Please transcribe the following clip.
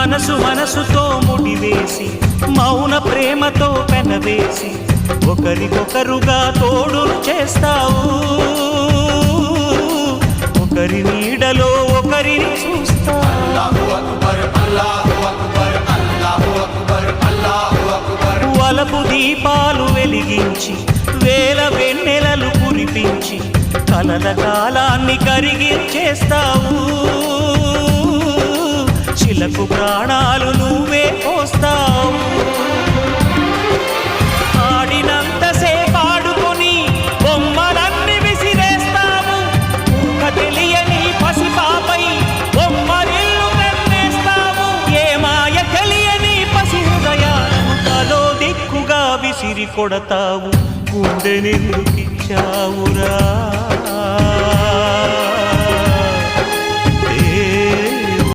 మనసుతో ముడివేసి మౌన ప్రేమతో పెనవేసి ఒకరికొకరుగా తోడును చేస్తావు. ఒకరి నీడలో ఒకరిని చూస్తావు. వలపు దీపాలు వెలిగించి వేల వెన్నెలలు కురిపించి కలల కాలాన్ని కరిగించేస్తావు. శిలకు ప్రాణాలు నువ్వే పోస్తావు. ఆడినంతసేపు ఆడుకొని బొమ్మలన్నీ విసిరేస్తావు. ఊహ తెలియని పసిపాపై బొమ్మరిల్లు కన్నేస్తావు. ఏ మాయ తెలియని పసి హృదయాలను తలో దిక్కుగా విసిరి కొడతావు. గుండెనెందుకిచ్చావురా?